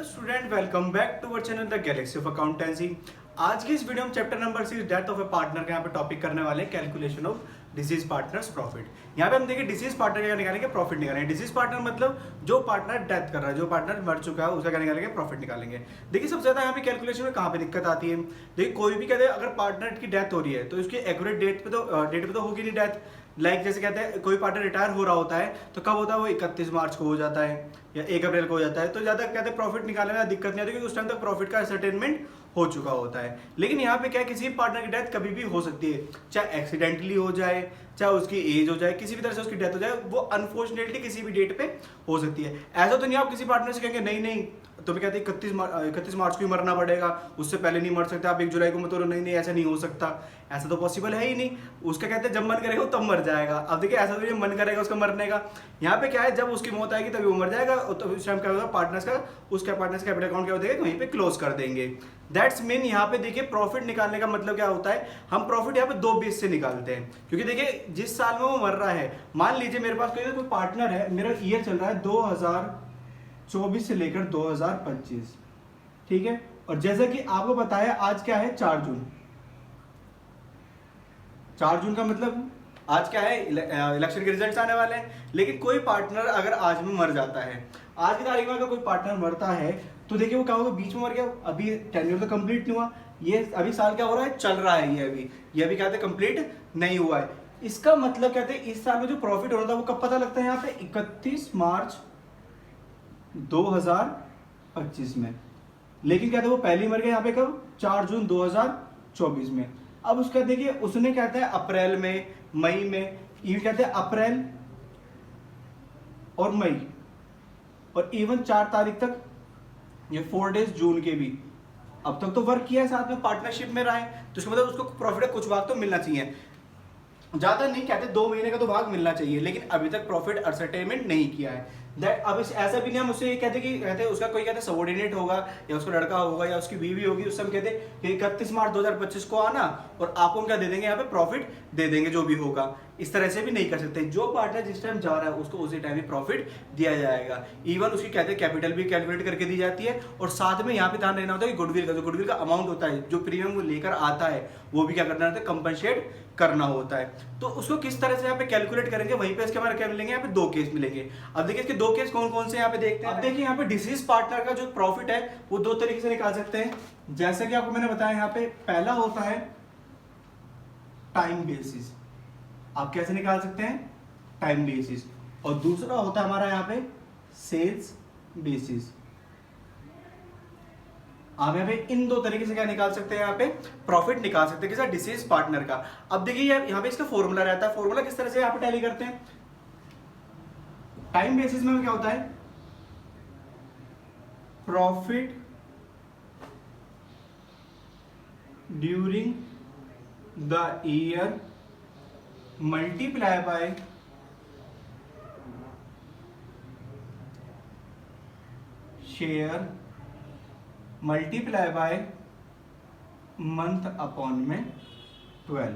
Student, welcome back to our channel the galaxy of accountancy. आज की इस video में chapter number 6 death of a partner का यहाँ पे टॉपिक करने वाले हैं, calculation of deceased partners profit. यहाँ पे हम देखिए डिसीज पार्टनर क्या निकालेंगे, प्रॉफिट निकालेंगे। डिसीज पार्टनर मतलब जो पार्टनर डेथ कर रहा है, जो पार्टनर मर चुका है, उसका क्या निकालेंगे, प्रॉफिट निकालेंगे। देखिए सबसे ज्यादा यहाँ पे कैलकुलेशन में कहाँ पे दिक्कत आती है। देखिए कोई भी कहते हैं अगर पार्टनर की डेथ हो रही है तो उसकी एक्यूरेट डेट पे तो होगी नहीं डेथ। लाइक जैसे कहते हैं कोई पार्टनर रिटायर हो रहा होता है तो कब होता है, वो 31 मार्च को हो जाता है या 1 अप्रैल को हो जाता है। तो ज़्यादा कहते हैं प्रॉफिट निकालने में दिक्कत नहीं आती क्योंकि उस टाइम तक प्रॉफिट का सर्टेनमेंट हो चुका होता है। लेकिन यहाँ पे क्या है, किसी पार्टनर की डेथ कभी भी हो सकती है, चाहे एक्सीडेंटली हो जाए, चाहे उसकी एज हो जाए, किसी भी तरह से उसकी डेथ हो जाए, वो अनफॉर्चुनेटली किसी भी डेट पे हो सकती है। ऐसा तो नहीं आप किसी पार्टनर से कहेंगे नहीं नहीं तुम्हें कहते 31 मार्च को ही मरना पड़ेगा, उससे पहले नहीं मर सकते, आप 1 जुलाई को मत नहीं नहीं ऐसा नहीं हो सकता। ऐसा तो पॉसिबल है ही नहीं। उसका कहते हैं जब मन करेगा तब मर जाएगा। अब देखिए ऐसा तो नहीं मन करेगा उसका मरने का। यहाँ पे क्या है, जब उसकी मौत आएगी तभी वो मर जाएगा। तो उस टाइम क्या होगा, पार्टनर्स का उसका पार्टनर्स का कैपिटल अकाउंट क्या हो जाएगा, वहीं पे क्लोज कर देंगे। दैट्स मीन यहाँ पे देखिए प्रॉफिट निकालने का मतलब क्या होता है, हम प्रॉफिट यहाँ पे 2 बेस से निकालते हैं। क्योंकि देखिए जिस साल में वो मर रहा है, मान लीजिए मेरे पास कोई पार्टनर है, मेरा ईयर चल रहा है 2024 से लेकर 2025, ठीक है। और जैसा कि आपको बताया आज क्या है, 4 जून। 4 जून का मतलब आज क्या है, इलेक्शन के रिजल्ट्स आने वाले हैं। लेकिन कोई पार्टनर अगर आज में मर जाता है, आज की तारीख में अगर कोई पार्टनर मरता है तो देखिए वो क्या होगा, बीच में मर गया, अभी टेन्योर तो कंप्लीट नहीं हुआ, ये अभी साल क्या हो रहा है, चल रहा है, ये अभी कहते हैं कंप्लीट नहीं हुआ है। इसका मतलब कहते हैं इस साल में जो प्रॉफिट हो रहा था वो कब पता लगता है, यहाँ पे 31 मार्च 2025 में। लेकिन कहते हैं वो पहले ही मर गया यहाँ पे कब, 4 जून 2024 में। अब उसका देखिए उसने कहते हैं अप्रैल में, मई में, ये कहते हैं अप्रैल और मई, और इवन 4 तारीख तक, ये 4 डेज जून के भी अब तक तो वर्क किया है, साथ में पार्टनरशिप में रहा है, तो उसका मतलब उसको प्रॉफिट कुछ भाग तो मिलना चाहिए। ज्यादा नहीं कहते, 2 महीने का तो भाग मिलना चाहिए, लेकिन अभी तक प्रॉफिट असरटेनमेंट नहीं किया है। अब ऐसा भी नहीं हम उससे ये कहते कि कहते उसका कोई कहते सबॉर्डिनेट होगा या उसका लड़का होगा या उसकी बीवी होगी, उससे हम कहते कि 31 मार्च 2025 को आना और आपको क्या दे देंगे, यहाँ पे प्रॉफिट दे देंगे जो भी होगा। इस तरह से भी नहीं कर सकते। जो पार्टनर जिस टाइम जा रहा है उसको उसी टाइम ही प्रॉफिट दिया जाएगा। इवन उसकी कहते हैं कैपिटल भी कैलकुलेट करके दी जाती है, और साथ में यहाँ पे ध्यान देना होता है कि गुडविल का जो गुडविल का अमाउंट होता है, जो प्रीमियम वो लेकर आता है, वो भी क्या करना होता है, कंपनसेट करना होता है। तो उसको किस तरह से यहाँ पे कैलकुलेट करेंगे, वहीं पे इसके हमारे क्या मिलेंगे, यहाँ पे 2 केस मिलेंगे। अब देखिए इसके 2 केस कौन कौन से यहाँ पे देखते हैं। अब देखिए यहाँ पे डिसीज पार्टनर का जो प्रॉफिट है वो 2 तरीके से निकाल सकते हैं। जैसे कि आपको मैंने बताया, यहाँ पे पहला होता है टाइम बेसिस। आप कैसे निकाल सकते हैं, टाइम बेसिस। और दूसरा होता है हमारा यहाँ पे सेल्स बेसिस। आप यहाँ पे इन 2 तरीके से क्या निकाल सकते हैं, यहाँ पे प्रॉफिट निकाल सकते हैं किसी डिसीज पार्टनर का। अब देखिए यहाँ पे इसका फॉर्मूला रहता है। फॉर्मूला किस तरह से यहाँ पे टैली करते हैं, टाइम बेसिस में क्या होता है, profit during the year multiply bye share multiply by month upon में 12।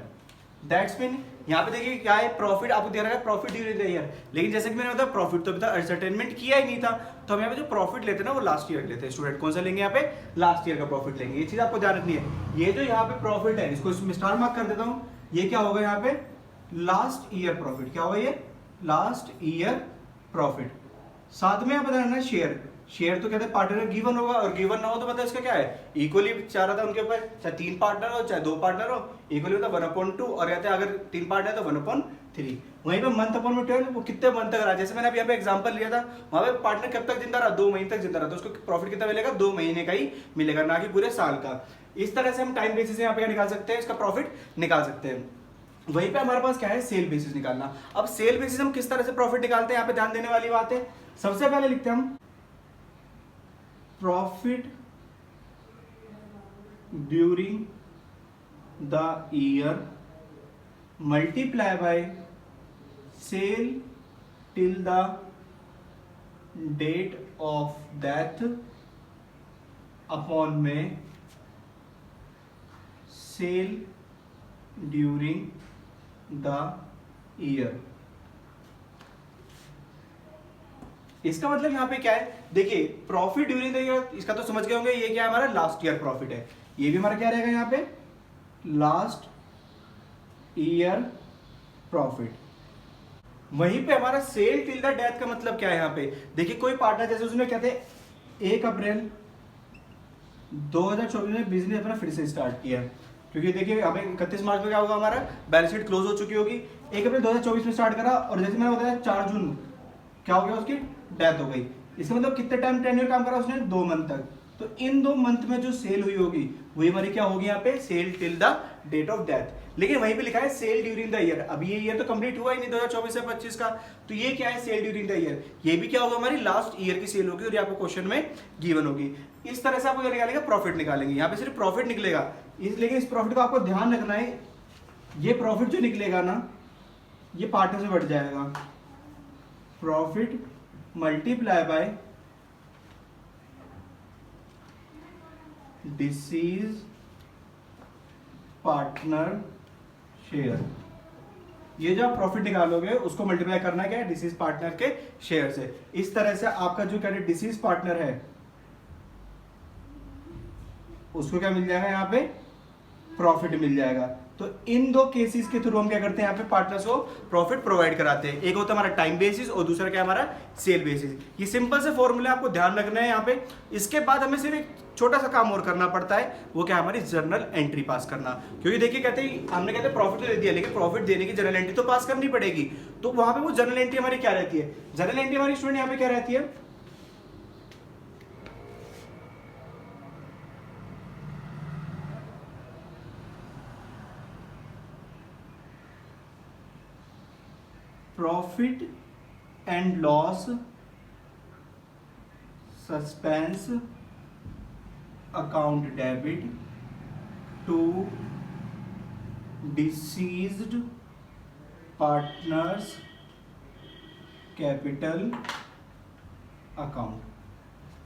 दैट्स मीन यहाँ पे देखिए क्या है, प्रॉफिट आपको दे रहा है प्रॉफिट ड्यूरिंग द ईयर। लेकिन जैसे कि मैंने बताया प्रॉफिट तो अभी तक असरटेनमेंट किया ही नहीं था, तो हम यहाँ पे जो प्रॉफिट लेते हैं ना वो लास्ट ईयर लेते हैं। स्टूडेंट कौन सा लेंगे, यहाँ पे लास्ट ईयर का प्रॉफिट लेंगे। ये चीज आपको ध्यान रखनी है। ये जो यहाँ पे प्रॉफिट है, इसको इसमें स्टार मार्क कर देता हूँ, ये क्या होगा यहाँ पे, लास्ट ईयर प्रॉफिट। क्या होगा ये, लास्ट ईयर प्रॉफिट। साथ में यहाँ पे रहना शेयर। शेयर तो कहते हैं पार्टनर गिवन होगा, और गिवन ना हो तो मतलब इसका क्या है, इक्वली चाह रहा था उनके ऊपर, चाहे 3 पार्टनर हो चाहे 2 पार्टनर हो, इक्वली होता 1/2, और कहते हैं अगर 3 पार्टनर तो 1/3। वहीं पे मंथ अपॉन में 12, वो कितने मंथ तक रहा। जैसे मैंने अभी यहाँ पे एग्जांपल लिया था, वहां पे पार्टनर कब तक जिंदा रहा, 2 महीने तक जिंदा रहा, तो उसको प्रॉफिट कितना मिलेगा, 2 महीने का ही मिलेगा, ना कि पूरे साल का। इस तरह से हम टाइम बेसिस से यहाँ पे निकाल सकते हैं, इसका प्रॉफिट निकाल सकते हैं। वहीं पे हमारे पास क्या है, सेल बेसिस निकालना। अब सेल बेसिस हम किस तरह से प्रॉफिट निकालते हैं, यहाँ पे ध्यान देने वाली बात है। सबसे पहले लिखते हैं हम profit during the year multiply by sale till the date of death upon में सेल ड्यूरिंग द ईयर। इसका मतलब यहाँ पे क्या है, देखिए प्रॉफिट ड्यूरिंग द ईयर, इसका तो समझ गए होंगे, ये क्या है हमारा लास्ट ईयर प्रॉफिट है, ये भी हमारा क्या रहेगा यहाँ पे लास्ट ईयर प्रॉफिट। वहीं पे हमारा सेल टिल द डेथ का मतलब क्या है यहाँ पे, देखिए कोई पार्टनर जैसे उसने क्या थे 1 अप्रैल 2024 में बिजनेस अपना फिर से स्टार्ट किया, क्योंकि देखिए हमें 31 मार्च में क्या होगा, हमारा बैलेंस शीट क्लोज हो चुकी होगी, 1 अप्रैल 2024 में स्टार्ट करा और जैसे मैंने बताया 4 जून क्या हो गया, उसकी डेथ हो गई। इसका मतलब कितने टाइम टेन्योर काम करा उसने, 2 मंथ तक। तो इन 2 मंथ में जो सेल हुई होगी वही हमारी क्या होगी यहाँ पे sale till the date of death. लेकिन वहीं पे लिखा है सेल ड्यूरिंग द ईयर, अभी ये ईयर तो कंप्लीट हुआ ही नहीं 2024 से 25 का, तो ये क्या है सेल ड्यूरिंग द ईयर, ये भी क्या होगा हमारी लास्ट ईयर की सेल होगी और ये आपको क्वेश्चन में गिवन होगी। इस तरह से आपको क्या निकालेगा, प्रॉफिट निकालेंगे, यहाँ पे सिर्फ प्रॉफिट निकलेगा। लेकिन इस प्रॉफिट को आपको ध्यान रखना है, ये प्रॉफिट जो निकलेगा ना ये पार्टनर से बढ़ जाएगा, profit multiply by disease partner share. ये जो आप प्रॉफिट निकालोगे उसको मल्टीप्लाई करना क्या है डिसीज पार्टनर के शेयर से। इस तरह से आपका जो क्या डिसीज पार्टनर है उसको क्या मिल जाएगा, यहाँ पे प्रॉफिट मिल जाएगा। तो इन 2 केसेस के थ्रू हम क्या करते हैं, यहाँ पे पार्टनर्स को प्रॉफिट प्रोवाइड कराते हैं। एक होता है हमारा टाइम बेसिस और दूसरा क्या हमारा सेल बेसिस। ये सिंपल से फॉर्मूला आपको ध्यान रखना है यहाँ पे। इसके बाद हमें सिर्फ एक छोटा सा काम और करना पड़ता है, वो क्या हमारी जर्नल एंट्री पास करना। क्योंकि देखिए कहते हैं हमने कहते हैं प्रॉफिट तो दे दिया, लेकिन प्रॉफिट देने की जर्नल एंट्री तो पास करनी पड़ेगी। तो वहां पे वो जर्नल एंट्री हमारी क्या रहती है, जर्नल एंट्री हमारी स्टूडेंट यहाँ पे क्या रहती है, profit and loss suspense account debit to deceased partners capital account.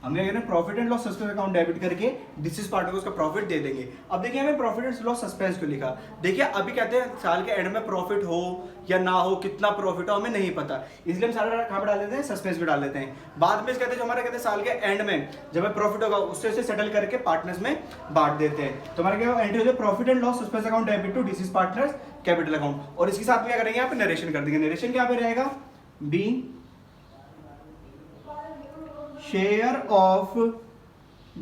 हम क्या करें, profit and loss suspense account debit करके डिसीज पार्टनर को उसका प्रॉफिट दे देंगे। अब देखिए हमें प्रॉफिट एंड लॉस सस्पेंस क्यों लिखा, देखिए अभी कहते हैं साल के एंड में प्रॉफिट हो या ना हो, कितना प्रॉफिट हो हमें नहीं पता, इसलिए हम सारा कहाँ पे डाल देते हैं, सस्पेंस में डाल देते हैं। बाद में कहते हैं जो हमारे कहते हैं साल के एंड में जब हमें प्रॉफिट होगा उससे सेटल करके पार्टनर्स में बांट देते हैं। तो हमारे क्या एंट्री हो जाए profit and loss suspense account debit to deceased partners capital account. और इसके साथ में क्या करेंगे, यहाँ पे नरेशन कर देंगे। नरेशन क्या पे रहेगा, बी share of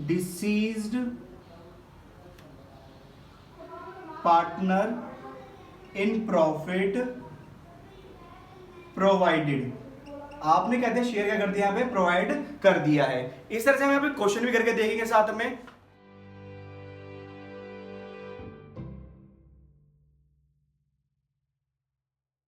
deceased partner in profit provided. आपने कहते हैं शेयर क्या कर दिया, यहाँ पे प्रोवाइड कर दिया है। इस तरह से हम यहाँ पे क्वेश्चन भी करके देखेंगे साथ में।